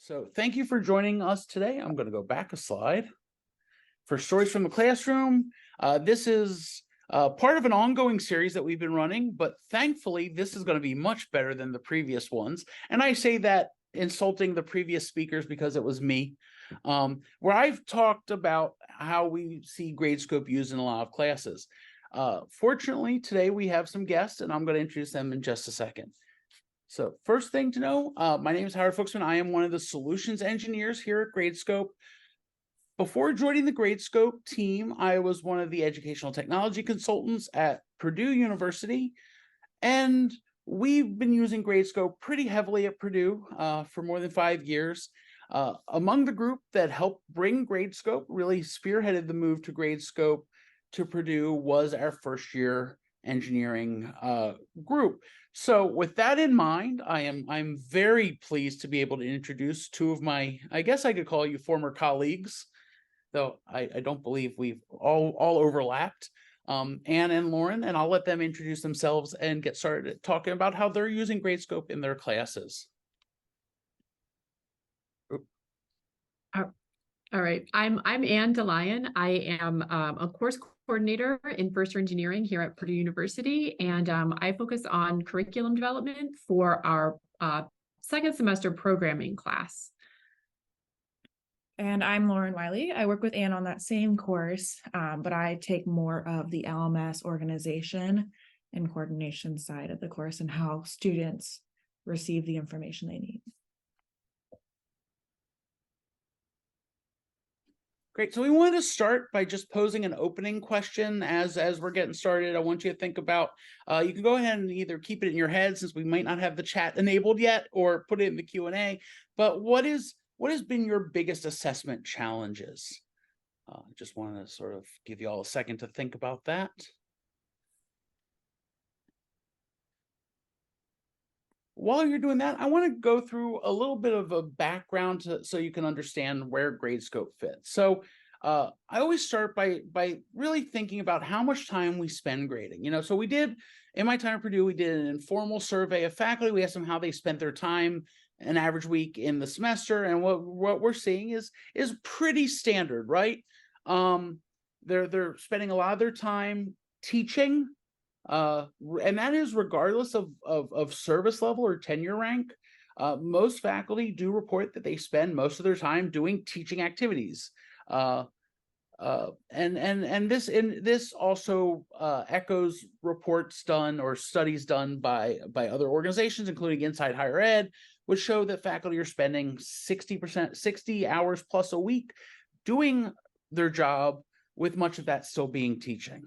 So thank you for joining us today. I'm going to go back a slide for Stories from the Classroom. This is part of an ongoing series that we've been running, but thankfully this is going to be much better than the previous ones. And I say that insulting the previous speakers because it was me, where I've talked about how we see Gradescope used in a lot of classes. Fortunately, today we have some guests, and I'm going to introduce them in just a second. So first thing to know, my name is Howard Fuchsman. I am one of the solutions engineers here at Gradescope. Before joining the Gradescope team, I was one of the educational technology consultants at Purdue University, and we've been using Gradescope pretty heavily at Purdue for more than 5 years. Among the group that helped bring Gradescope, really spearheaded the move to Gradescope to Purdue, was our first year engineering group. So with that in mind, I'm very pleased to be able to introduce two of my, I guess I could call you former colleagues, though I don't believe we've all overlapped, Anne and Lauren, and I'll let them introduce themselves and get started talking about how they're using Gradescope in their classes. All right, I'm Anne DeLion. I am a course coordinator in first year engineering here at Purdue University, and I focus on curriculum development for our second semester programming class. And I'm Lauren Wiley. I work with Anne on that same course, but I take more of the LMS organization and coordination side of the course and how students receive the information they need. Great. So we wanted to start by just posing an opening question as we're getting started. I want you to think about, you can go ahead and either keep it in your head since we might not have the chat enabled yet, or put it in the Q&A. But what has been your biggest assessment challenges? Just want to sort of give you all a second to think about that. While you're doing that, I want to go through a little bit of a background so you can understand where Gradescope fits. So I always start by really thinking about how much time we spend grading. So we did, in my time at Purdue, we did an informal survey of faculty. We asked them how they spent their time an average week in the semester, and what we're seeing is pretty standard, right? They're spending a lot of their time teaching. And that is regardless of service level or tenure rank. Most faculty do report that they spend most of their time doing teaching activities. And this also echoes reports done or studies done by other organizations, including Inside Higher Ed, which show that faculty are spending 60 hours plus a week doing their job, with much of that still being teaching.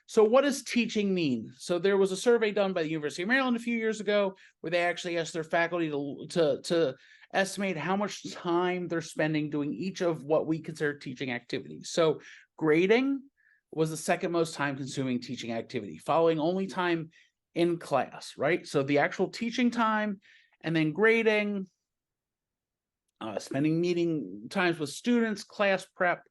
So what does teaching mean? So there was a survey done by the University of Maryland a few years ago where they actually asked their faculty to estimate how much time they're spending doing each of what we consider teaching activities. So grading was the second most time consuming teaching activity, following only time in class, right? So the actual teaching time, and then grading, spending meeting times with students, class prep,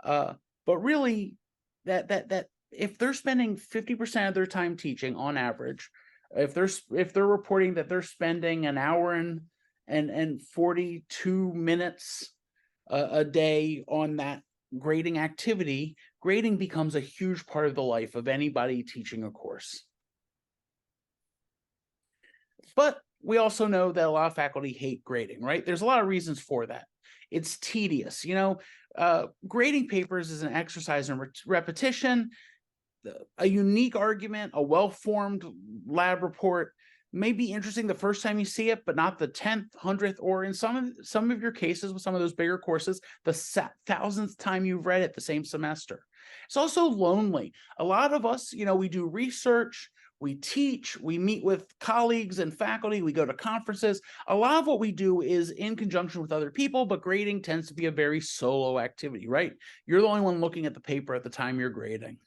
but really that if they're spending 50% of their time teaching on average, if they're reporting that they're spending an hour and 42 minutes a day on that grading activity, grading becomes a huge part of the life of anybody teaching a course. But we also know that a lot of faculty hate grading, right? There's a lot of reasons for that. It's tedious. Grading papers is an exercise in repetition. A unique argument, a well-formed lab report may be interesting the first time you see it, but not the 10th, 100th, or in some of your cases with some of those bigger courses, the 1000th time you've read it the same semester. It's also lonely. A lot of us, we do research, we teach, we meet with colleagues and faculty, we go to conferences. A lot of what we do is in conjunction with other people, but grading tends to be a very solo activity, right? You're the only one looking at the paper at the time you're grading.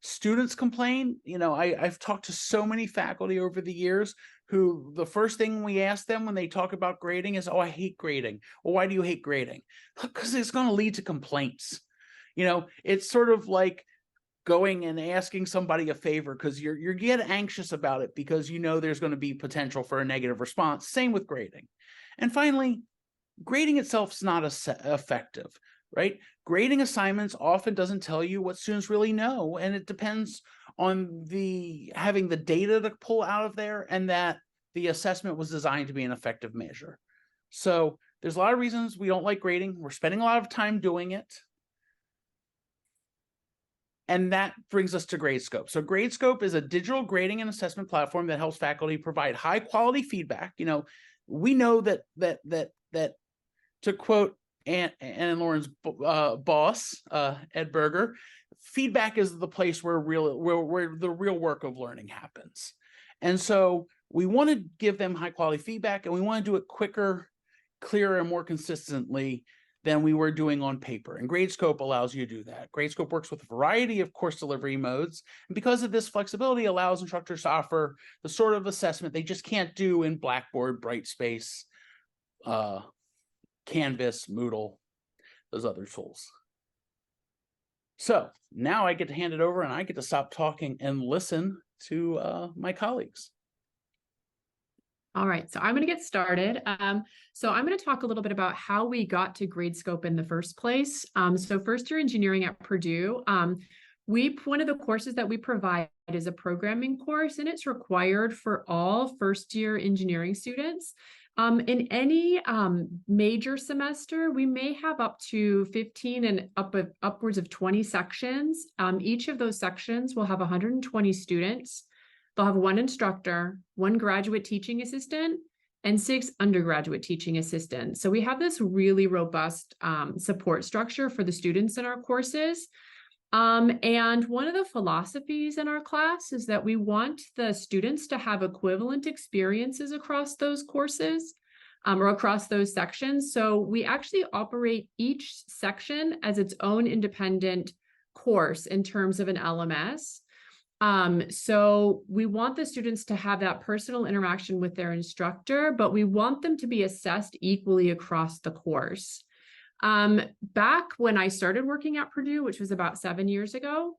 Students complain. I've talked to so many faculty over the years who the first thing we ask them when they talk about grading is, "Oh, I hate grading." Well, why do you hate grading? Because it's going to lead to complaints. It's sort of like going and asking somebody a favor because you get anxious about it because you know there's going to be potential for a negative response. Same with grading. And finally, grading itself is not effective, right? Grading assignments often doesn't tell you what students really know, and it depends on having the data to pull out of there, and that the assessment was designed to be an effective measure. So there's a lot of reasons we don't like grading. We're spending a lot of time doing it. And that brings us to Gradescope. So Gradescope is a digital grading and assessment platform that helps faculty provide high quality feedback. You know, we know that to quote Ann and Lauren's boss, Ed Berger, feedback is the place where the real work of learning happens. And so we want to give them high quality feedback, and we want to do it quicker, clearer, and more consistently than we were doing on paper. And Gradescope allows you to do that. Gradescope works with a variety of course delivery modes. And because of this flexibility, allows instructors to offer the sort of assessment they just can't do in Blackboard, Brightspace, Canvas, Moodle, those other tools. So now I get to hand it over and I get to stop talking and listen to my colleagues. All right, so I'm going to get started. So I'm going to talk a little bit about how we got to Gradescope in the first place. So first year engineering at Purdue, one of the courses that we provide is a programming course, and it's required for all first year engineering students. In any major semester, we may have up to 15 and upwards of 20 sections. Each of those sections will have 120 students. They'll have one instructor, one graduate teaching assistant, and 6 undergraduate teaching assistants. So we have this really robust support structure for the students in our courses. And one of the philosophies in our class is that we want the students to have equivalent experiences across those courses or across those sections. So we actually operate each section as its own independent course in terms of an LMS. So we want the students to have that personal interaction with their instructor, but we want them to be assessed equally across the course. Back when I started working at Purdue, which was about 7 years ago,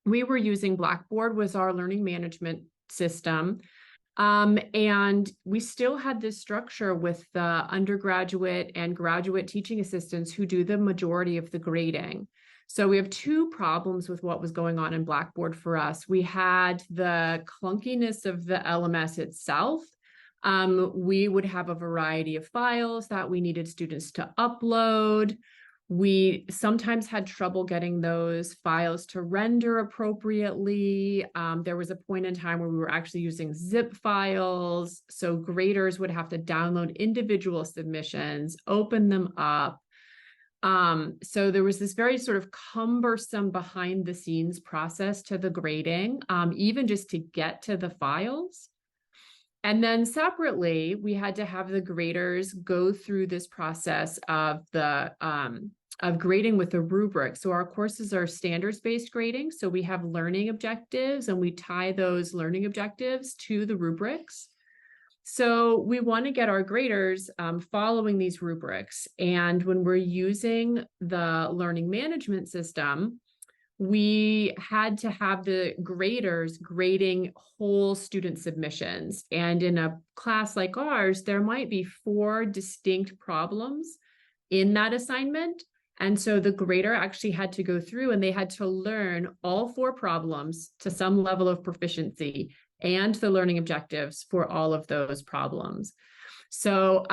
we were using Blackboard was our learning management system. And we still had this structure with the undergraduate and graduate teaching assistants who do the majority of the grading. So we have 2 problems with what was going on in Blackboard for us. We had the clunkiness of the LMS itself. We would have a variety of files that we needed students to upload. We sometimes had trouble getting those files to render appropriately. There was a point in time where we were actually using zip files. So graders would have to download individual submissions, open them up. So there was this very sort of cumbersome behind the scenes process to the grading, even just to get to the files. And then separately, we had to have the graders go through this process of grading with a rubric. So our courses are standards-based grading. So we have learning objectives and we tie those learning objectives to the rubrics. So we want to get our graders following these rubrics. And when we're using the learning management system, we had to have the graders grading whole student submissions. And in a class like ours, there might be 4 distinct problems in that assignment. And so the grader actually had to go through and they had to learn all 4 problems to some level of proficiency and the learning objectives for all of those problems. So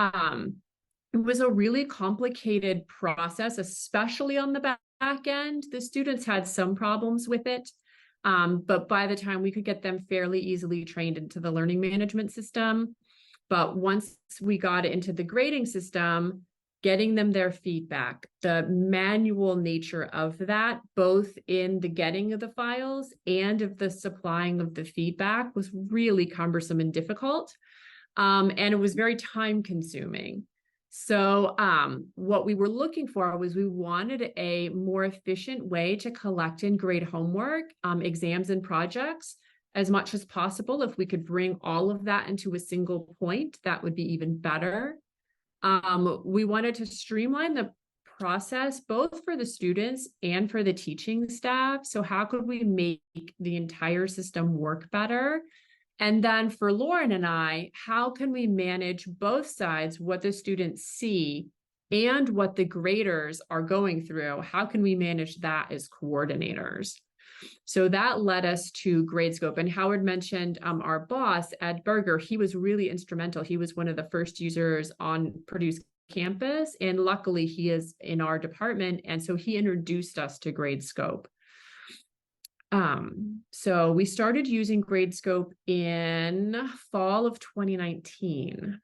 it was a really complicated process, especially on the back end. The students had some problems with it, but by the time we could get them fairly easily trained into the learning management system. But once we got it into the grading system, getting them their feedback, the manual nature of that, both in the getting of the files and of the supplying of the feedback, was really cumbersome and difficult. And it was very time consuming. So what we were looking for was we wanted a more efficient way to collect and grade homework, exams and projects as much as possible. If we could bring all of that into a single point, that would be even better. We wanted to streamline the process, both for the students and for the teaching staff. So how could we make the entire system work better? And then for Lauren and I, how can we manage both sides, what the students see and what the graders are going through? How can we manage that as coordinators? So that led us to Gradescope. And Howard mentioned our boss, Ed Berger. He was really instrumental. He was one of the first users on Purdue's campus. And luckily, he is in our department. And so he introduced us to Gradescope. So we started using Gradescope in fall of 2019.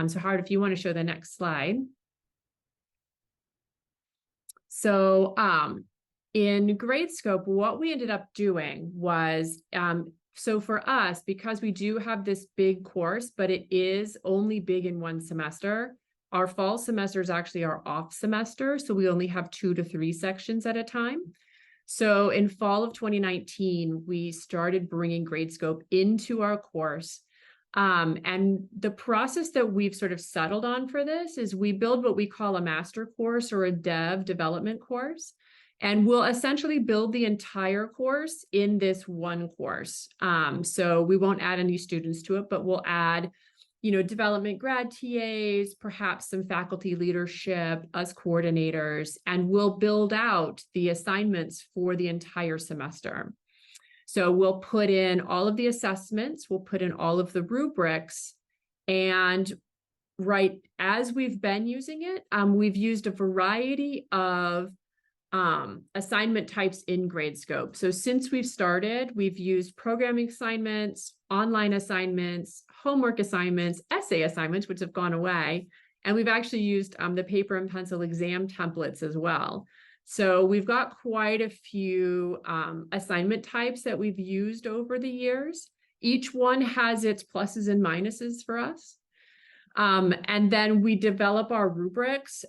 So Howard, if you want to show the next slide. So in Gradescope, what we ended up doing was, so for us, because we do have this big course, but it is only big in one semester, our fall semester is actually our off semester. So we only have 2 to 3 sections at a time. So in fall of 2019, we started bringing Gradescope into our course. And the process that we've sort of settled on for this is we build what we call a master course or a dev development course. And we'll essentially build the entire course in this one course. So we won't add any students to it, but we'll add, development grad TAs, perhaps some faculty leadership, us coordinators, and we'll build out the assignments for the entire semester. So we'll put in all of the assessments, we'll put in all of the rubrics, and right as we've been using it, we've used a variety of assignment types in Gradescope. So since we've started, we've used programming assignments, online assignments, homework assignments, essay assignments, which have gone away. And we've actually used the paper and pencil exam templates as well. So we've got quite a few assignment types that we've used over the years. Each one has its pluses and minuses for us. And then we develop our rubrics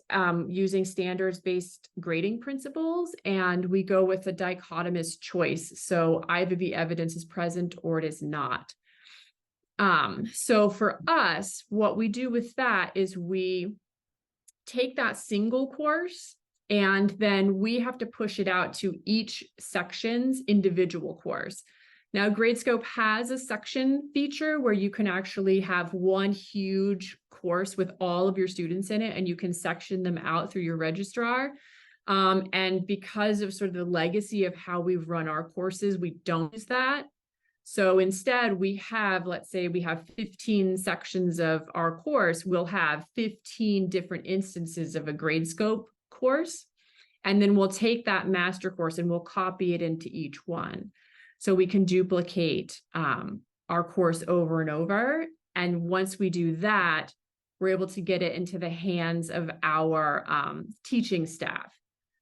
using standards-based grading principles, and we go with a dichotomous choice. So either the evidence is present or it is not. So for us, what we do with that is we take that single course and then we have to push it out to each section's individual course. Now, Gradescope has a section feature where you can actually have one huge course with all of your students in it, and you can section them out through your registrar. And because of sort of the legacy of how we've run our courses, we don't use that. So instead, we have, let's say we have 15 sections of our course, we'll have 15 different instances of a Gradescope course. And then we'll take that master course and we'll copy it into each one. So we can duplicate our course over and over. And once we do that, we're able to get it into the hands of our teaching staff.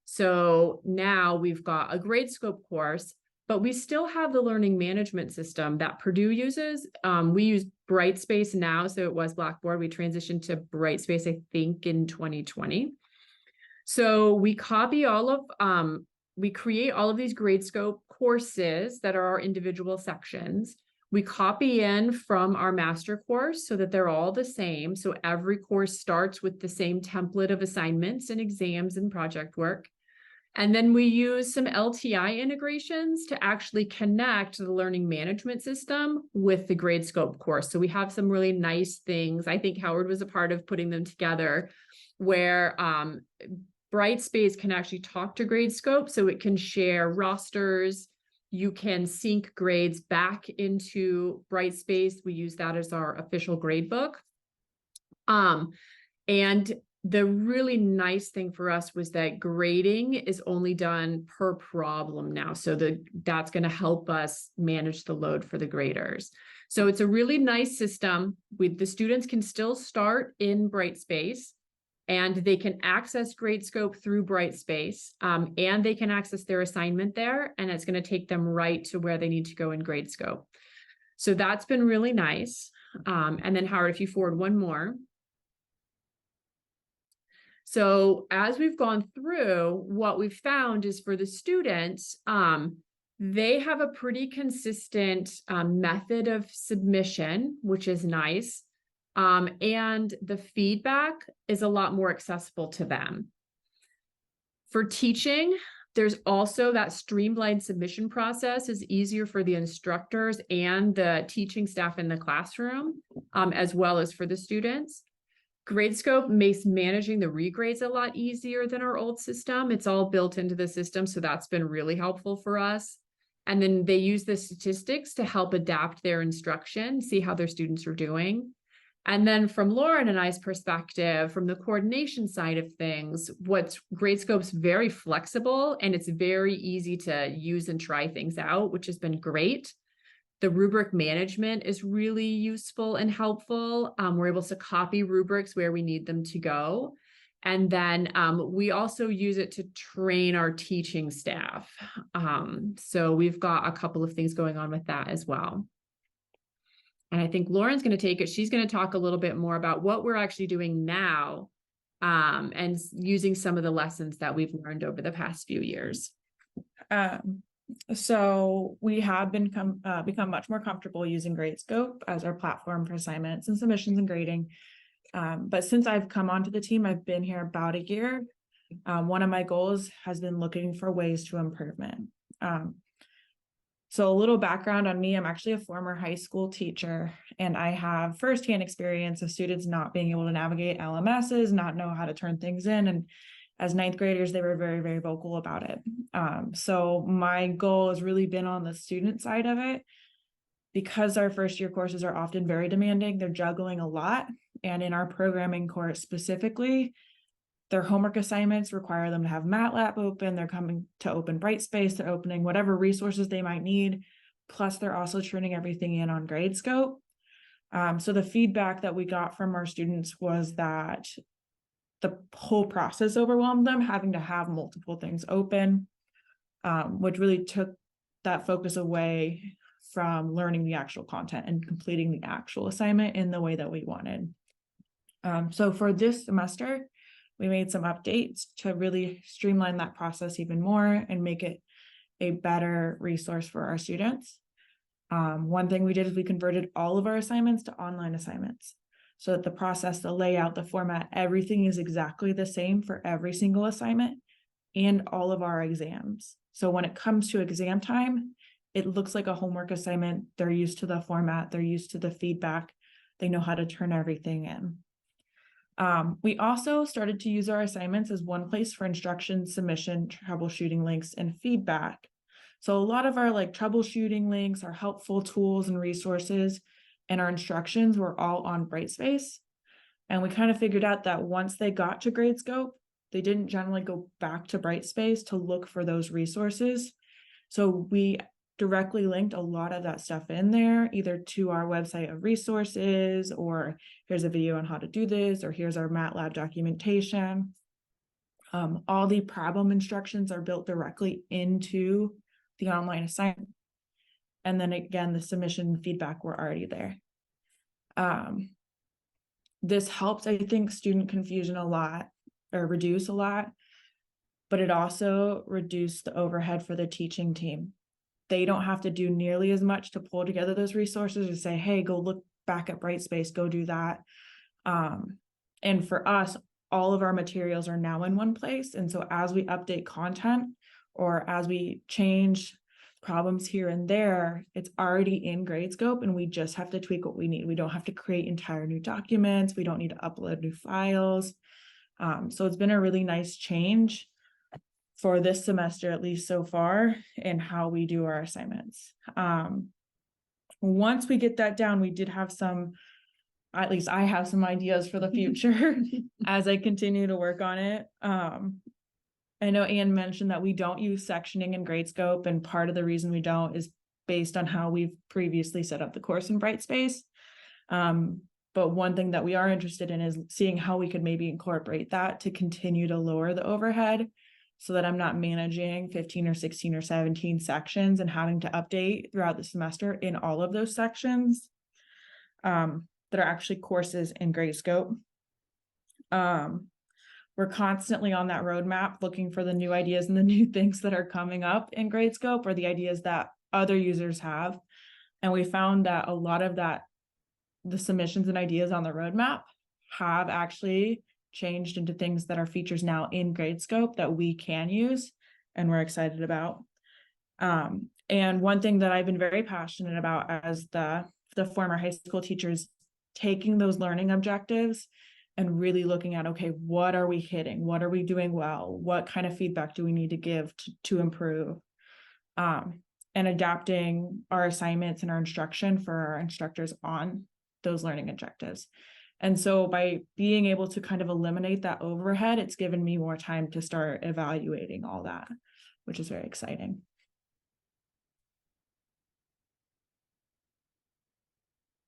So now we've got a Gradescope course, but we still have the learning management system that Purdue uses. We use Brightspace now, so it was Blackboard. We transitioned to Brightspace, I think, in 2020. So we copy all of, we create all of these Gradescope courses that are our individual sections. We copy in from our master course so that they're all the same. So every course starts with the same template of assignments and exams and project work. And then we use some LTI integrations to actually connect the learning management system with the Gradescope course. So we have some really nice things. I think Howard was a part of putting them together, where Brightspace can actually talk to Gradescope, so it can share rosters. You can sync grades back into Brightspace. We use that as our official grade book. And the really nice thing for us was that grading is only done per problem now. So that's going to help us manage the load for the graders. So it's a really nice system. The students can still start in Brightspace, and they can access Gradescope through Brightspace, and they can access their assignment there, and it's going to take them right to where they need to go in Gradescope. So that's been really nice. And then Howard, if you forward one more. So as we've gone through, what we've found is for the students, they have a pretty consistent method of submission, which is nice. And the feedback is a lot more accessible to them. For teaching, there's also that streamlined submission process is easier for the instructors and the teaching staff in the classroom, as well as for the students. Gradescope makes managing the regrades a lot easier than our old system. It's all built into the system, so that's been really helpful for us. And then they use the statistics to help adapt their instruction, see how their students are doing. And then from Lauren and I's perspective, from the coordination side of things, what's Gradescope's very flexible and it's very easy to use and try things out, which has been great. The rubric management is really useful and helpful. We're able to copy rubrics where we need them to go. And then we also use it to train our teaching staff. So we've got a couple of things going on with that as well. And I think Lauren's going to take it. She's going to talk a little bit more about what we're actually doing now and using some of the lessons that we've learned over the past few years. So we have become much more comfortable using Gradescope as our platform for assignments and submissions and grading. But since I've come onto the team, I've been here about a year. One of my goals has been looking for ways to improvement. So a little background on me, I'm actually a former high school teacher, and I have firsthand experience of students not being able to navigate LMSs, not know how to turn things in. And as ninth graders, they were very, very vocal about it. So my goal has really been on the student side of it, because our first year courses are often very demanding. They're juggling a lot. And in our programming course specifically, their homework assignments require them to have MATLAB open. They're coming to open Brightspace. They're opening whatever resources they might need. Plus, they're also turning everything in on Gradescope. So the feedback that we got from our students was that the whole process overwhelmed them, having to have multiple things open, which really took that focus away from learning the actual content and completing the actual assignment in the way that we wanted. So for this semester, we made some updates to really streamline that process even more and make it a better resource for our students. One thing we did is we converted all of our assignments to online assignments, so that the process, the layout, the format, everything is exactly the same for every single assignment and all of our exams. So when it comes to exam time, it looks like a homework assignment. They're used to the format, they're used to the feedback, they know how to turn everything in. We also started to use our assignments as one place for instruction, submission, troubleshooting links, and feedback. So a lot of our troubleshooting links, our helpful tools and resources, and our instructions were all on Brightspace. And we kind of figured out that once they got to Gradescope, they didn't generally go back to Brightspace to look for those resources. So we directly linked a lot of that stuff in there, either to our website of resources, or here's a video on how to do this, or here's our MATLAB documentation. All the problem instructions are built directly into the online assignment. And then again, the submission feedback were already there. This helps, I think, student confusion a lot, or reduce a lot, but it also reduced the overhead for the teaching team. They don't have to do nearly as much to pull together those resources and say, hey, go look back at Brightspace, go do that. And for us, all of our materials are now in one place. And so as we update content, or as we change problems here and there, it's already in Gradescope, and we just have to tweak what we need. We don't have to create entire new documents. We don't need to upload new files. So it's been a really nice change for this semester, at least so far, in how we do our assignments. Once we get that down, we did have some, at least I have some ideas for the future as I continue to work on it. I know Anne mentioned that we don't use sectioning in Gradescope, and part of the reason we don't is based on how we've previously set up the course in Brightspace. But one thing that we are interested in is seeing how we could maybe incorporate that to continue to lower the overhead, so that I'm not managing 15 or 16 or 17 sections and having to update throughout the semester in all of those sections that are actually courses in Gradescope. We're constantly on that roadmap looking for the new ideas and the new things that are coming up in Gradescope, or the ideas that other users have. And we found that a lot of that, the submissions and ideas on the roadmap, have actually changed into things that are features now in Gradescope that we can use and we're excited about. And one thing that I've been very passionate about as the former high school teachers, taking those learning objectives and really looking at, okay, what are we hitting? What are we doing well? What kind of feedback do we need to give to improve? And adapting our assignments and our instruction for our instructors on those learning objectives. And so by being able to kind of eliminate that overhead, it's given me more time to start evaluating all that, which is very exciting.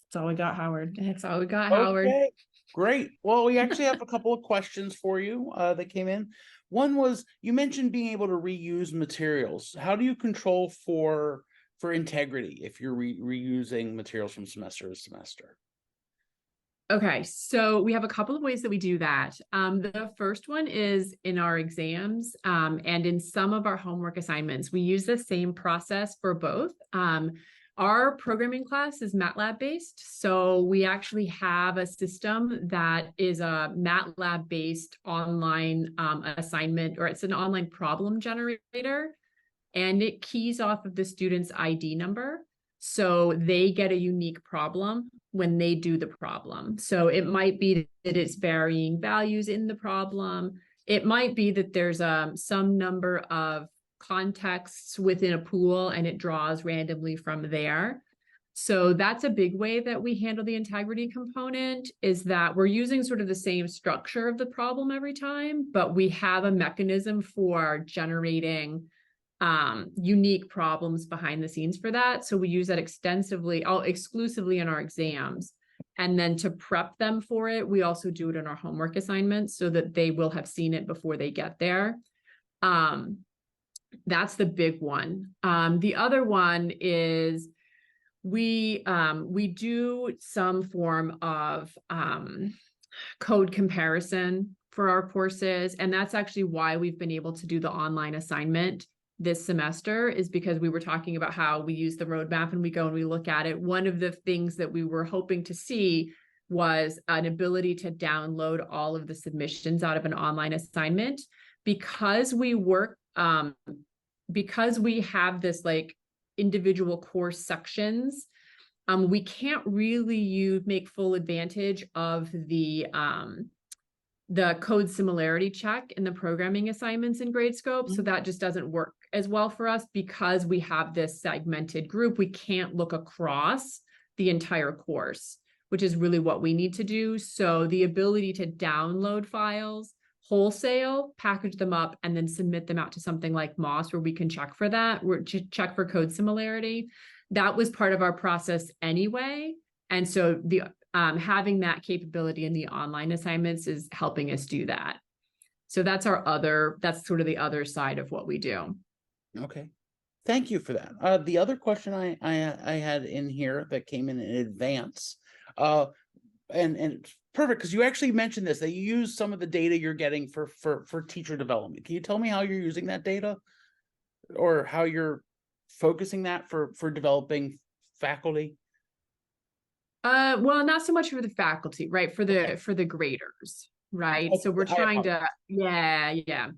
That's all we got, Howard. That's all we got, Howard. Okay, great. Well, we actually have a couple of questions for you that came in. One was, you mentioned being able to reuse materials. How do you control for integrity if you're reusing materials from semester to semester? Okay, so we have a couple of ways that we do that. The first one is in our exams and in some of our homework assignments. We use the same process for both. Our programming class is MATLAB based, so we actually have a system that is a MATLAB based online assignment, or it's an online problem generator, and it keys off of the student's ID number. So they get a unique problem when they do the problem. So it might be that it's varying values in the problem. It might be that there's some number of contexts within a pool and it draws randomly from there. So that's a big way that we handle the integrity component, is that we're using sort of the same structure of the problem every time, but we have a mechanism for generating unique problems behind the scenes for that. So we use that extensively, exclusively in our exams. And then to prep them for it, we also do it in our homework assignments so that they will have seen it before they get there. That's the big one. The other one is we do some form of code comparison for our courses. And that's actually why we've been able to do the online assignment this semester, is because we were talking about how we use the roadmap and we go and we look at it. One of the things that we were hoping to see was an ability to download all of the submissions out of an online assignment, because we work, because we have this like individual course sections. We can't really make full advantage of the code similarity check in the programming assignments in Gradescope. So that just doesn't work as well for us because we have this segmented group. We can't look across the entire course, which is really what we need to do. So the ability to download files wholesale, package them up, and then submit them out to something like Moss where we can check for that, check for code similarity. That was part of our process anyway. And so the having that capability in the online assignments is helping us do that. So that's that's sort of the other side of what we do. Okay. Thank you for that. The other question I had in here that came in advance, and it's perfect because you actually mentioned this, that you use some of the data you're getting for teacher development. Can you tell me how you're using that data, or how you're focusing that for developing faculty? Well, not so much for the faculty, right? For the graders, right? Okay. So we're trying to, yeah.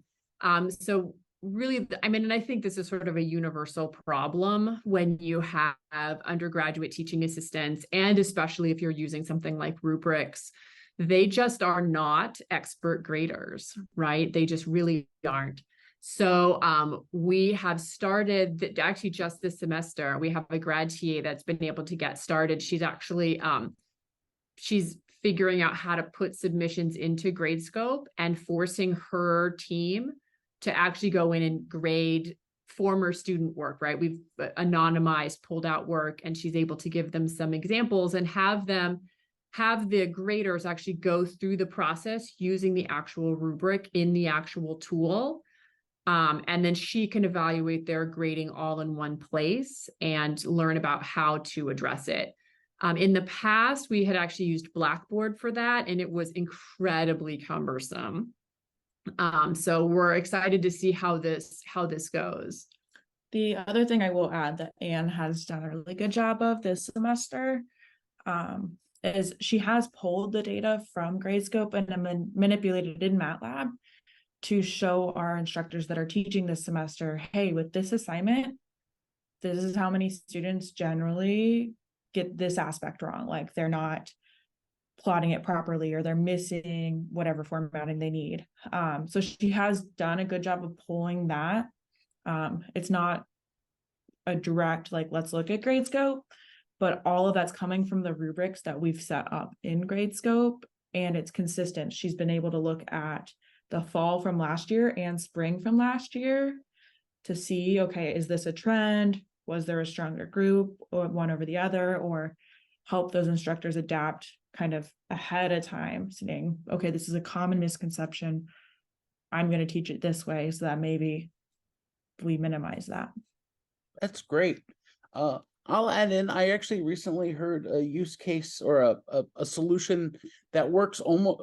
So really, I mean, and I think this is sort of a universal problem when you have undergraduate teaching assistants, and especially if you're using something like rubrics, they just are not expert graders, right? They just really aren't. So we have started actually just this semester, we have a grad TA that's been able to get started. She's actually, she's figuring out how to put submissions into Gradescope and forcing her team to actually go in and grade former student work, right? We've anonymized, pulled out work, and she's able to give them some examples and have the graders actually go through the process using the actual rubric in the actual tool. And then she can evaluate their grading all in one place and learn about how to address it. In the past, we had actually used Blackboard for that, and it was incredibly cumbersome. So we're excited to see how this goes. The other thing I will add that Anne has done a really good job of this semester is she has pulled the data from Gradescope and then manipulated it in MATLAB to show our instructors that are teaching this semester, hey, with this assignment, this is how many students generally get this aspect wrong. Like they're not plotting it properly, or they're missing whatever formatting they need. So she has done a good job of pulling that. It's not a direct, like, let's look at Gradescope, but all of that's coming from the rubrics that we've set up in Gradescope, and it's consistent. She's been able to look at the fall from last year and spring from last year to see, okay, is this a trend? Was there a stronger group or one over the other, or help those instructors adapt kind of ahead of time, saying, okay, this is a common misconception. I'm going to teach it this way so that maybe we minimize that. That's great. I'll add in, I actually recently heard a use case or a solution that works almost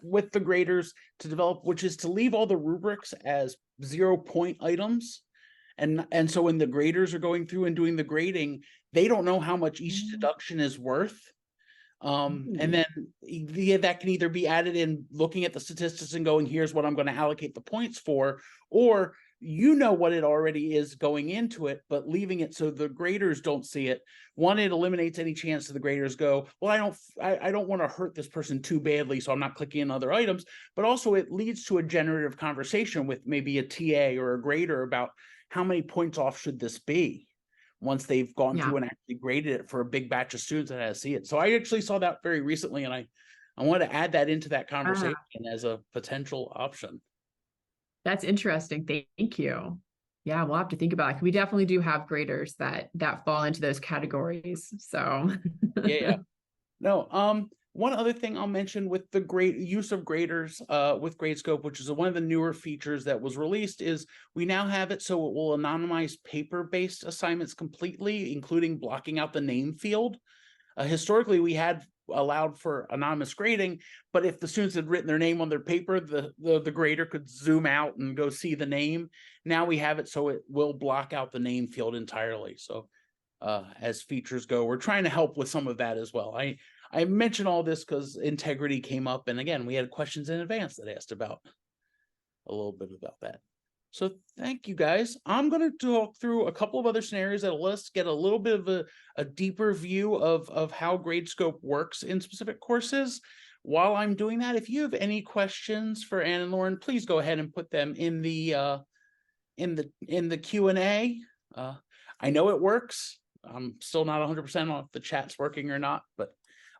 with the graders to develop, which is to leave all the rubrics as 0-point items. And so when the graders are going through and doing the grading, they don't know how much each deduction is worth. And then that can either be added in looking at the statistics and going, here's what I'm going to allocate the points for, or you know what it already is going into it, but leaving it so the graders don't see it. One, it eliminates any chance that the graders go, well, I don't want to hurt this person too badly, so I'm not clicking in other items. But also it leads to a generative conversation with maybe a TA or a grader about how many points off should this be once they've gone through and actually graded it for a big batch of students that had to see it. So I actually saw that very recently, and I want to add that into that conversation as a potential option. That's interesting. Thank you. Yeah, we'll have to think about it. We definitely do have graders that fall into those categories. So yeah. No, one other thing I'll mention with the great use of graders with Gradescope, which is one of the newer features that was released, is we now have it so it will anonymize paper-based assignments completely, including blocking out the name field. Historically, we had allowed for anonymous grading, but if the students had written their name on their paper, the grader could zoom out and go see the name. Now we have it so it will block out the name field entirely. So as features go, we're trying to help with some of that as well. I mention all this because integrity came up, and again, we had questions in advance that asked about a little bit about that. So thank you guys. I'm going to talk through a couple of other scenarios that will let us get a little bit of a deeper view of how Gradescope works in specific courses. While I'm doing that, if you have any questions for Ann and Lauren, please go ahead and put them in the Q&A. I know it works. I'm still not 100% on if the chat's working or not, but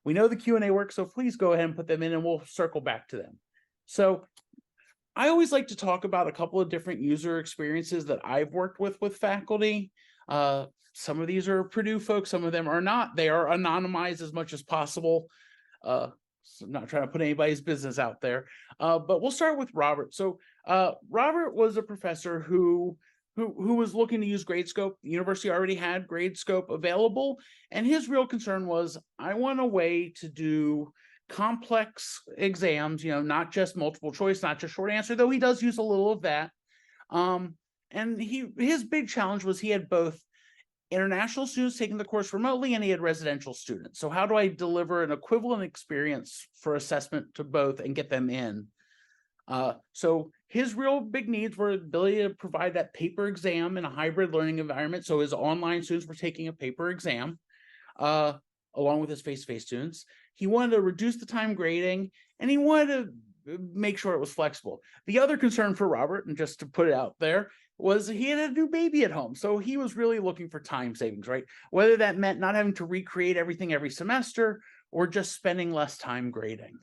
we know the Q&A works, so please go ahead and put them in and we'll circle back to them. So I always like to talk about a couple of different user experiences that I've worked with faculty. Some of these are Purdue folks, some of them are not. They are anonymized as much as possible. So I'm not trying to put anybody's business out there, but we'll start with Robert. So Robert was a professor who was looking to use Gradescope. The university already had Gradescope available, and his real concern was, I want a way to do complex exams, not just multiple choice, not just short answer, though he does use a little of that. And his big challenge was he had both international students taking the course remotely and he had residential students. So how do I deliver an equivalent experience for assessment to both and get them in? So his real big needs were the ability to provide that paper exam in a hybrid learning environment. So his online students were taking a paper exam along with his face-to-face students. He wanted to reduce the time grading, and he wanted to make sure it was flexible. The other concern for Robert, and just to put it out there, was he had a new baby at home. So he was really looking for time savings, right? Whether that meant not having to recreate everything every semester or just spending less time grading.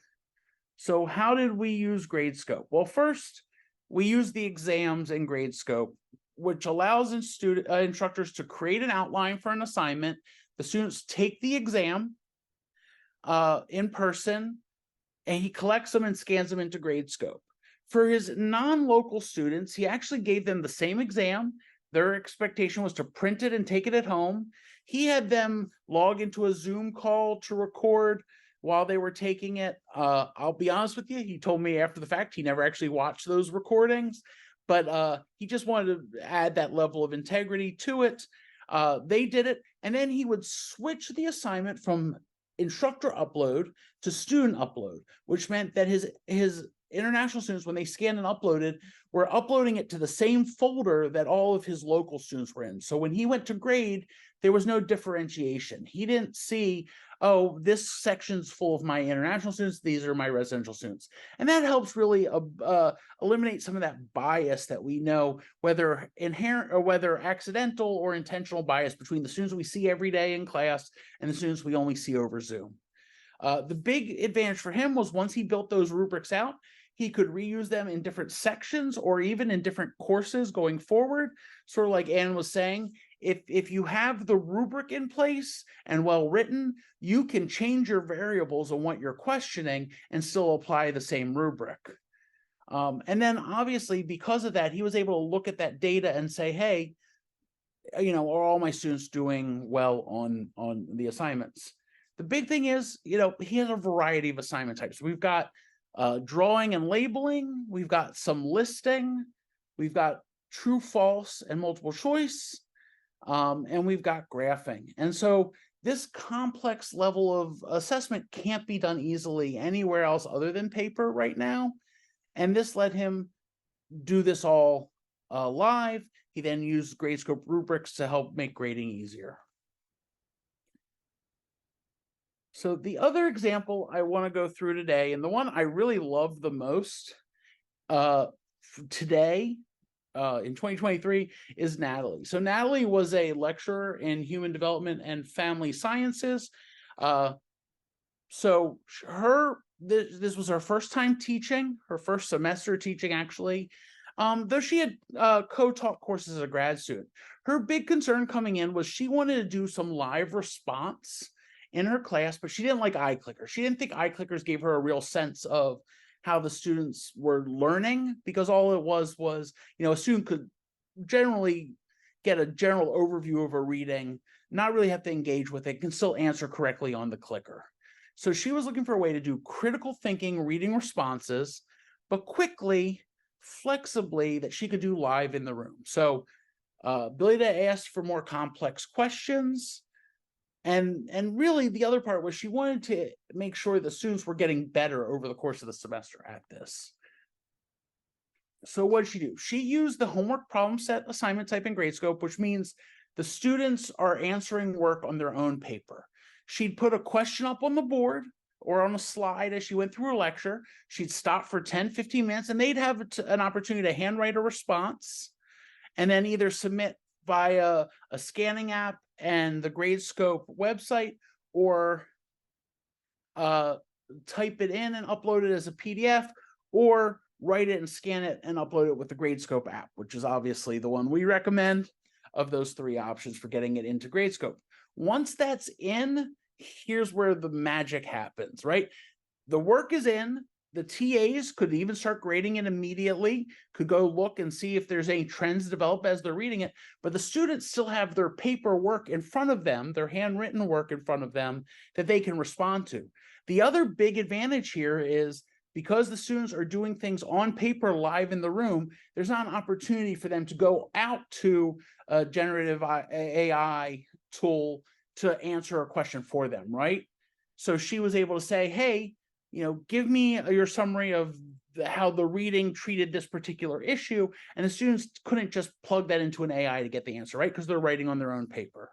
So how did we use Gradescope? Well, first, we use the exams in Gradescope, which allows instructors to create an outline for an assignment. The students take the exam in person, and he collects them and scans them into Gradescope. For his non-local students, he actually gave them the same exam. Their expectation was to print it and take it at home. He had them log into a Zoom call to record while they were taking it. I'll be honest with you, he told me after the fact he never actually watched those recordings, but he just wanted to add that level of integrity to it. They did it, and then he would switch the assignment from instructor upload to student upload, which meant that his international students, when they scanned and uploaded, were uploading it to the same folder that all of his local students were in. So when he went to grade, there was no differentiation. He didn't see, oh, this section's full of my international students, these are my residential students. And that helps really eliminate some of that bias that we know, whether inherent or whether accidental or intentional bias between the students we see every day in class and the students we only see over Zoom. The big advantage for him was once he built those rubrics out, he could reuse them in different sections or even in different courses going forward. Sort of like Ann was saying, if you have the rubric in place and well written, you can change your variables on what you're questioning and still apply the same rubric. And then obviously because of that, he was able to look at that data and say, hey, are all my students doing well on the assignments? The big thing is, he has a variety of assignment types. We've got drawing and labeling, we've got some listing, we've got true, false, and multiple choice, and we've got graphing. And so this complex level of assessment can't be done easily anywhere else other than paper right now. And this let him do this all live. He then used Gradescope rubrics to help make grading easier. So the other example I want to go through today, and the one I really love the most today in 2023, is Natalie. So Natalie was a lecturer in human development and family sciences. So this was her first time teaching, her first semester teaching actually, though she had co-taught courses as a grad student. Her big concern coming in was she wanted to do some live response in her class, but she didn't like iClickers. She didn't think iClickers gave her a real sense of how the students were learning, because all it was, a student could generally get a general overview of a reading, not really have to engage with it, can still answer correctly on the clicker. So she was looking for a way to do critical thinking, reading responses, but quickly, flexibly, that she could do live in the room. So ability to ask for more complex questions. And really the other part was she wanted to make sure the students were getting better over the course of the semester at this. So what did she do? She used the homework problem set assignment type in Gradescope, which means the students are answering work on their own paper. She'd put a question up on the board or on a slide as she went through her lecture. She'd stop for 10, 15 minutes, and they'd have an opportunity to handwrite a response and then either submit via a scanning app and the Gradescope website, or type it in and upload it as a PDF, or write it and scan it and upload it with the Gradescope app, which is obviously the one we recommend of those three options for getting it into Gradescope. Once that's in, here's where the magic happens, right? The work is in. The TAs could even start grading it immediately, could go look and see if there's any trends develop as they're reading it, but the students still have their paperwork in front of them, their handwritten work in front of them that they can respond to. The other big advantage here is because the students are doing things on paper live in the room, there's not an opportunity for them to go out to a generative AI tool to answer a question for them, right? So she was able to say, hey, give me your summary of how the reading treated this particular issue. And the students couldn't just plug that into an AI to get the answer, right? Because they're writing on their own paper.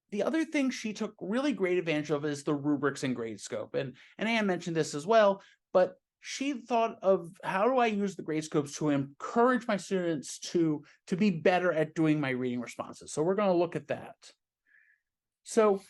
The other thing she took really great advantage of is the rubrics in Gradescope. And Anne mentioned this as well, but she thought of, how do I use the Gradescopes to encourage my students to be better at doing my reading responses? So we're going to look at that. So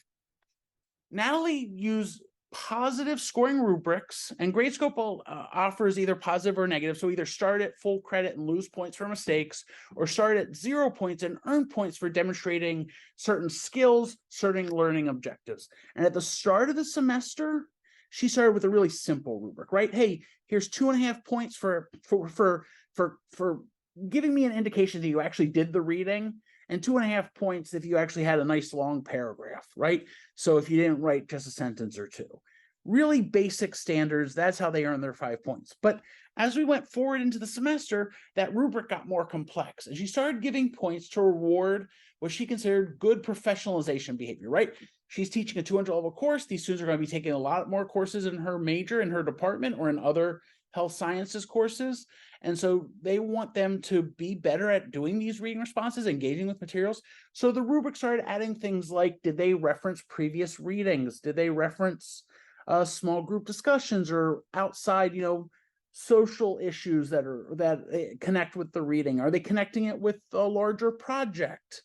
Natalie used positive scoring rubrics, and Gradescope offers either positive or negative. So either start at full credit and lose points for mistakes, or start at 0 points and earn points for demonstrating certain skills, certain learning objectives. And at the start of the semester, she started with a really simple rubric, right? Hey, here's 2.5 points for giving me an indication that you actually did the reading, and 2.5 points if you actually had a nice long paragraph, right? So if you didn't write just a sentence or two. Really basic standards, that's how they earn their 5 points. But as we went forward into the semester, that rubric got more complex, and she started giving points to reward what she considered good professionalization behavior, right? She's teaching a 200 level course. These students are going to be taking a lot more courses in her major, in her department, or in other health sciences courses. And so they want them to be better at doing these reading responses, engaging with materials. So the rubric started adding things like, did they reference previous readings? Did they reference small group discussions or outside, social issues that connect with the reading? Are they connecting it with a larger project?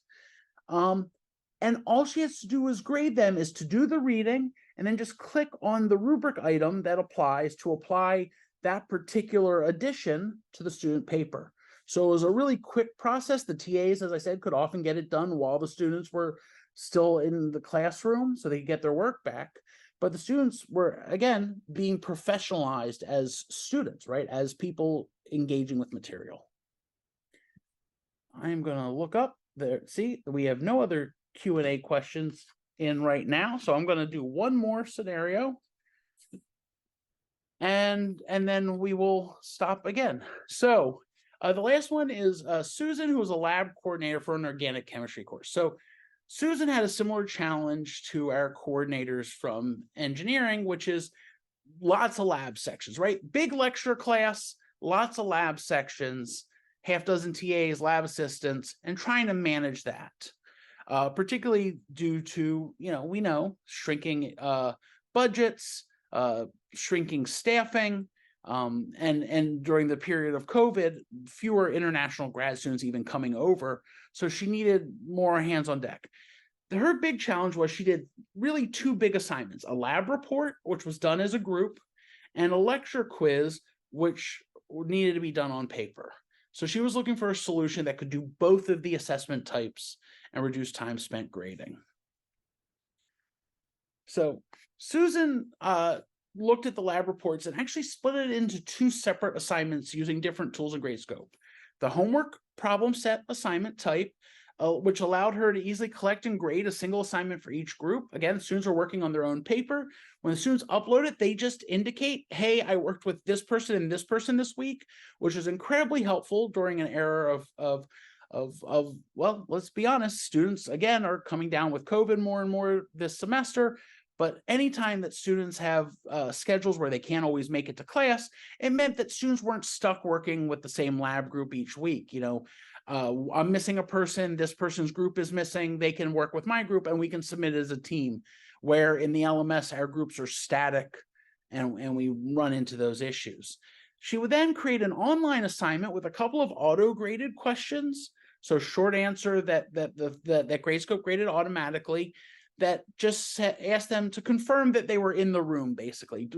And all she has to do is grade them, is to do the reading and then just click on the rubric item that applies to apply that particular addition to the student paper. So it was a really quick process. The TAs, as I said, could often get it done while the students were still in the classroom so they could get their work back. But the students were, again, being professionalized as students, right? As people engaging with material. I'm going to look up there. See, we have no other Q&A questions in right now. So I'm going to do one more scenario. And then we will stop again. So the last one is Susan, who was a lab coordinator for an organic chemistry course. So Susan had a similar challenge to our coordinators from engineering, which is lots of lab sections, right? Big lecture class, lots of lab sections, half dozen TAs, lab assistants, and trying to manage that. Particularly due to, we know shrinking budgets, shrinking staffing, and during the period of COVID, fewer international grad students even coming over. So she needed more hands on deck. Her big challenge was she did really two big assignments: a lab report, which was done as a group, and a lecture quiz, which needed to be done on paper. So she was looking for a solution that could do both of the assessment types and reduce time spent grading. So Susan looked at the lab reports and actually split it into two separate assignments using different tools in Gradescope. The homework problem set assignment type, which allowed her to easily collect and grade a single assignment for each group. Again, students are working on their own paper. When the students upload it, they just indicate, hey, I worked with this person and this person this week, which is incredibly helpful during an era of well, let's be honest, students, again, are coming down with COVID more and more this semester. But anytime that students have schedules where they can't always make it to class, it meant that students weren't stuck working with the same lab group each week. I'm missing a person, this person's group is missing, they can work with my group and we can submit as a team, where in the LMS, our groups are static and we run into those issues. She would then create an online assignment with a couple of auto-graded questions. So short answer that Gradescope graded automatically, that just asked them to confirm that they were in the room, basically.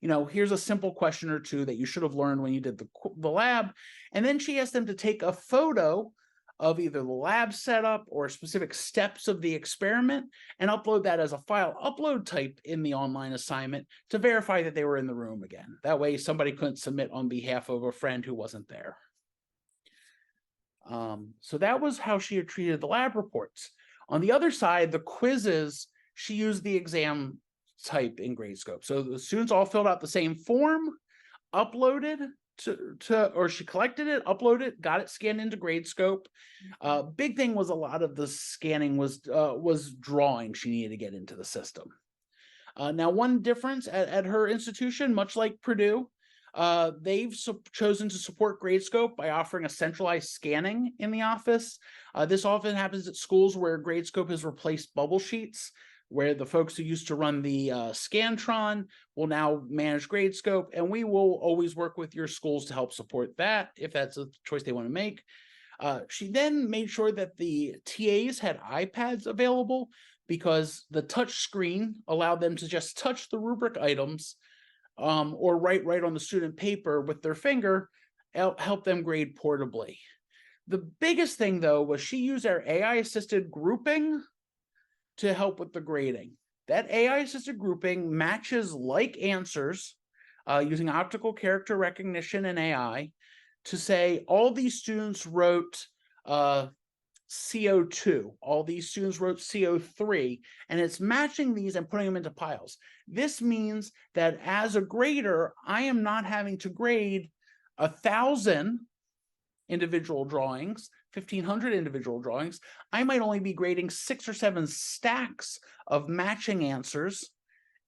Here's a simple question or two that you should have learned when you did the lab. And then she asked them to take a photo of either the lab setup or specific steps of the experiment and upload that as a file upload type in the online assignment to verify that they were in the room again. That way somebody couldn't submit on behalf of a friend who wasn't there. So that was how she had treated the lab reports. On the other side, the quizzes, she used the exam type in Gradescope. So the students all filled out the same form, uploaded or she collected it, uploaded it, got it scanned into Gradescope. Big thing was a lot of the scanning was drawing she needed to get into the system. Now, one difference at her institution, much like Purdue, they've chosen to support Gradescope by offering a centralized scanning in the office. This often happens at schools where Gradescope has replaced bubble sheets, where the folks who used to run the Scantron will now manage Gradescope, and we will always work with your schools to help support that if that's a choice they want to make. She then made sure that the TAs had iPads available because the touch screen allowed them to just touch the rubric items or write right on the student paper with their finger, help them grade portably. The biggest thing, though, was she used our AI-assisted grouping to help with the grading. That AI-assisted grouping matches like answers using optical character recognition and AI to say all these students wrote CO2, all these students wrote CO3, and it's matching these and putting them into piles. This means that as a grader, I am not having to grade 1,000 individual drawings, 1,500 individual drawings, I might only be grading 6 or 7 stacks of matching answers,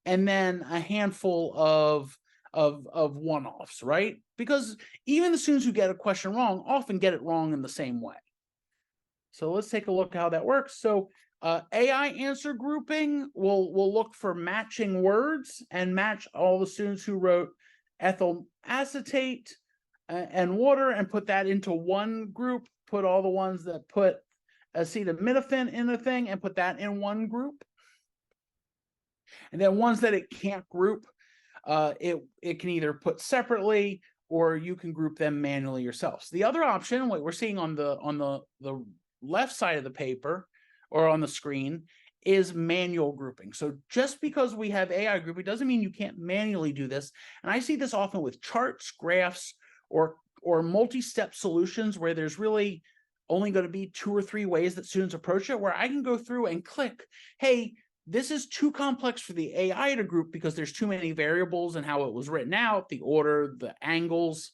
and then a handful of one-offs, right? Because even the students who get a question wrong often get it wrong in the same way. So let's take a look at how that works. So AI answer grouping will look for matching words and match all the students who wrote ethyl acetate and water and put that into one group, put all the ones that put acetaminophen in the thing and put that in one group. And then ones that it can't group, it can either put separately or you can group them manually yourselves. The other option, what we're seeing on the left side of the paper or on the screen, is manual grouping. So just because we have AI grouping doesn't mean you can't manually do this. And I see this often with charts, graphs, or multi-step solutions where there's really only going to be 2 or 3 ways that students approach it, where I can go through and click, hey, this is too complex for the AI to group because there's too many variables in how it was written out, the order, the angles,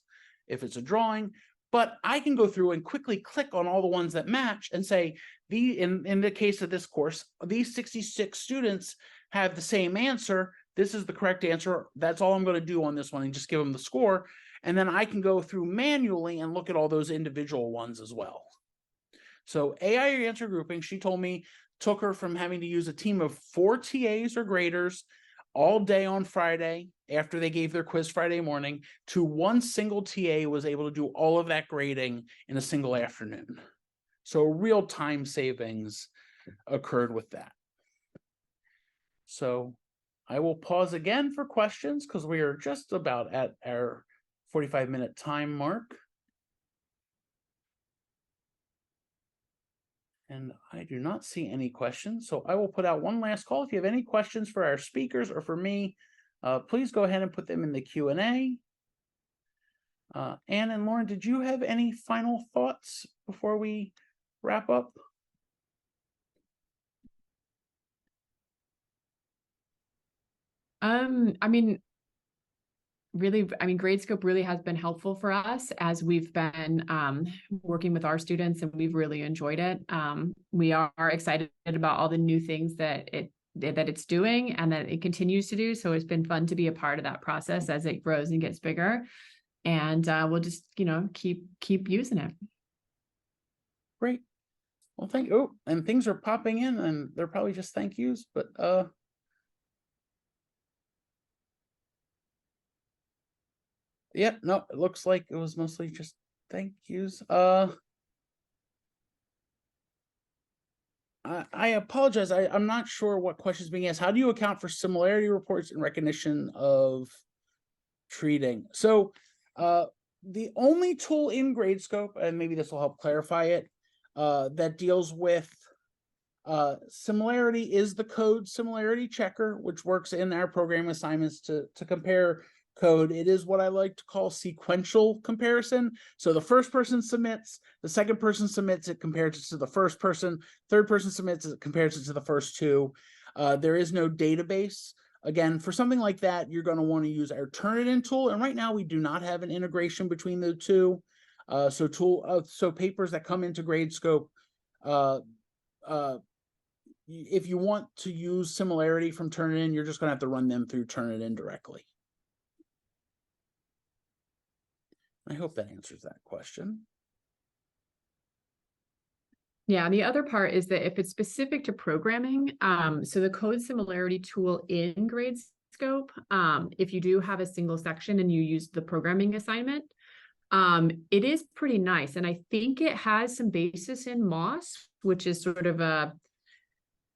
if it's a drawing. But I can go through and quickly click on all the ones that match and say, in the case of this course, these 66 students have the same answer. This is the correct answer. That's all I'm going to do on this one and just give them the score. And then I can go through manually and look at all those individual ones as well. So AI answer grouping, she told me, took her from having to use a team of 4 TAs or graders all day on Friday after they gave their quiz Friday morning to one single TA was able to do all of that grading in a single afternoon. So real time savings occurred with that. So I will pause again for questions because we are just about at our 45-minute time mark. And I do not see any questions, so I will put out one last call. If you have any questions for our speakers or for me, please go ahead and put them in the Q&A. Anne and Lauren, did you have any final thoughts before we wrap up? Gradescope really has been helpful for us as we've been working with our students, and we've really enjoyed it. We are excited about all the new things that it's doing and that it continues to do. So it's been fun to be a part of that process as it grows and gets bigger. And we'll just, keep using it. Great. Well, thank you. Oh, and things are popping in, and they're probably just thank yous, but yep, no, it looks like it was mostly just thank yous. I apologize. I'm not sure what questions being asked. How do you account for similarity reports in recognition of treating? So the only tool in Gradescope, and maybe this will help clarify it, that deals with similarity is the code similarity checker, which works in our program assignments to compare code. It is what I like to call sequential comparison. So the first person submits, the second person submits, it compares it to the first person, third person submits, it compares it to the first two. There is no database. Again, for something like that, you're going to want to use our Turnitin tool. And right now we do not have an integration between the two. So papers that come into Gradescope, if you want to use similarity from Turnitin, you're just going to have to run them through Turnitin directly. I hope that answers that question. Yeah, and the other part is that if it's specific to programming, so the code similarity tool in Gradescope, if you do have a single section and you use the programming assignment, it is pretty nice. And I think it has some basis in MOS, which is sort of a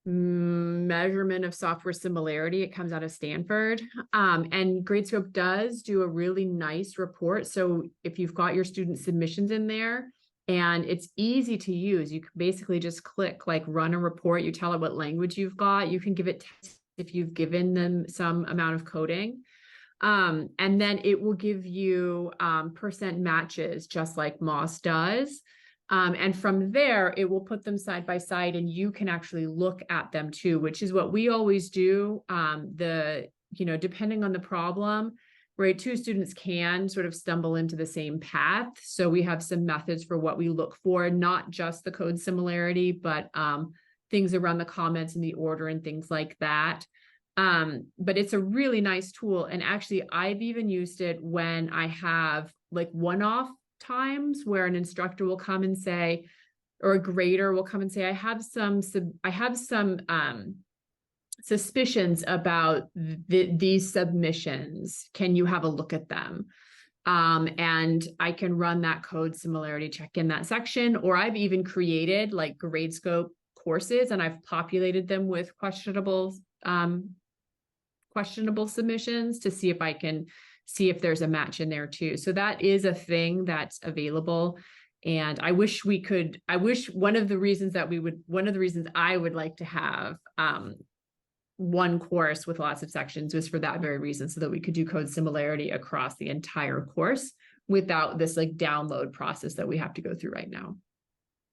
measurement of software similarity. It comes out of Stanford. And Gradescope does do a really nice report. So if you've got your student submissions in there, and it's easy to use, you can basically just click like run a report. You tell it what language you've got. You can give it tests if you've given them some amount of coding. And then it will give you percent matches, just like MOS does. And from there, it will put them side by side and you can actually look at them too, which is what we always do. Depending on the problem, right? Two students can sort of stumble into the same path. So we have some methods for what we look for, not just the code similarity, but things around the comments and the order and things like that. But it's a really nice tool. And actually, I've even used it when I have like one-off times where an instructor will come and say, or a grader will come and say, I have some suspicions about these submissions. Can you have a look at them? And I can run that code similarity check in that section, or I've even created like Gradescope courses and I've populated them with questionable submissions to see if I can see if there's a match in there too. So that is a thing that's available. And I wish one of the reasons I would like to have one course with lots of sections was for that very reason, so that we could do code similarity across the entire course without this like download process that we have to go through right now.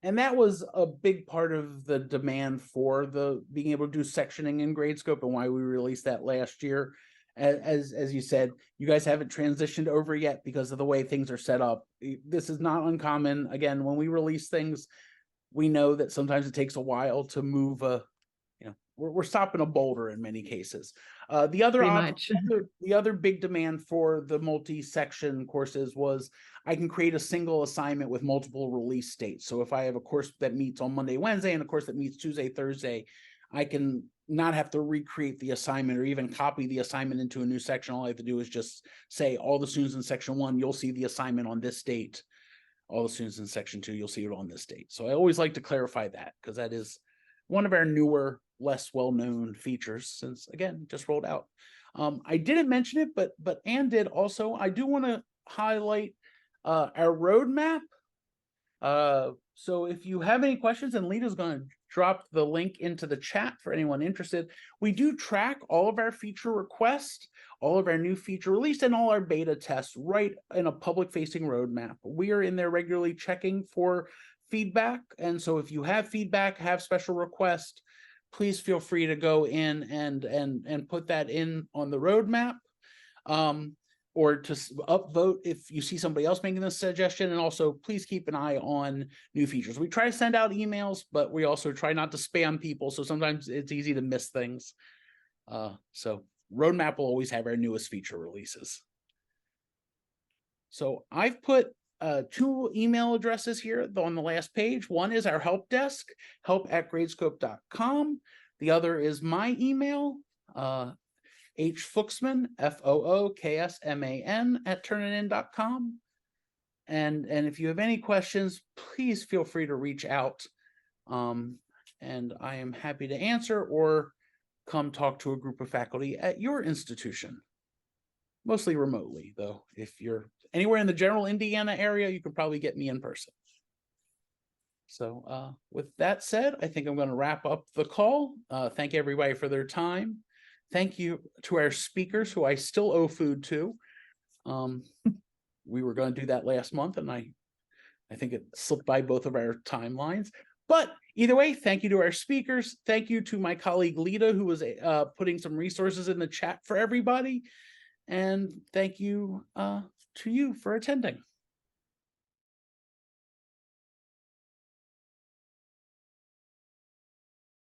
And that was a big part of the demand for the being able to do sectioning in Gradescope and why we released that last year. As you said, you guys haven't transitioned over yet because of the way things are set up. This is not uncommon. Again, when we release things, we know that sometimes it takes a while to move we're stopping a boulder in many cases. The other big demand for the multi-section courses was I can create a single assignment with multiple release dates. So if I have a course that meets on Monday, Wednesday, and a course that meets Tuesday, Thursday, I can not have to recreate the assignment or even copy the assignment into a new section. All I have to do is just say all the students in section 1, you'll see the assignment on this date. All the students in section 2, you'll see it on this date. So I always like to clarify that because that is one of our newer, less well-known features since, again, just rolled out. I didn't mention it, but Anne did also. I do want to highlight our roadmap. So if you have any questions, and Lita's going to drop the link into the chat for anyone interested. We do track all of our feature requests, all of our new feature release, and all our beta tests right in a public-facing roadmap. We are in there regularly checking for feedback, and so if you have feedback, have special requests, please feel free to go in and put that in on the roadmap, or to upvote if you see somebody else making this suggestion. And also, please keep an eye on new features. We try to send out emails, but we also try not to spam people, so sometimes it's easy to miss things. So roadmap will always have our newest feature releases. So I've put 2 email addresses here on the last page. One is our help desk, help@gradescope.com. The other is my email, hfuchsman, FOOKSMAN @turnitin.com. And if you have any questions, please feel free to reach out. And I am happy to answer or come talk to a group of faculty at your institution. Mostly remotely, though. If you're anywhere in the general Indiana area, you can probably get me in person. So with that said, I think I'm going to wrap up the call. Thank everybody for their time. Thank you to our speakers, who I still owe food to. We were going to do that last month, and I think it slipped by both of our timelines. But either way, thank you to our speakers. Thank you to my colleague Lita, who was putting some resources in the chat for everybody. And thank you to you for attending.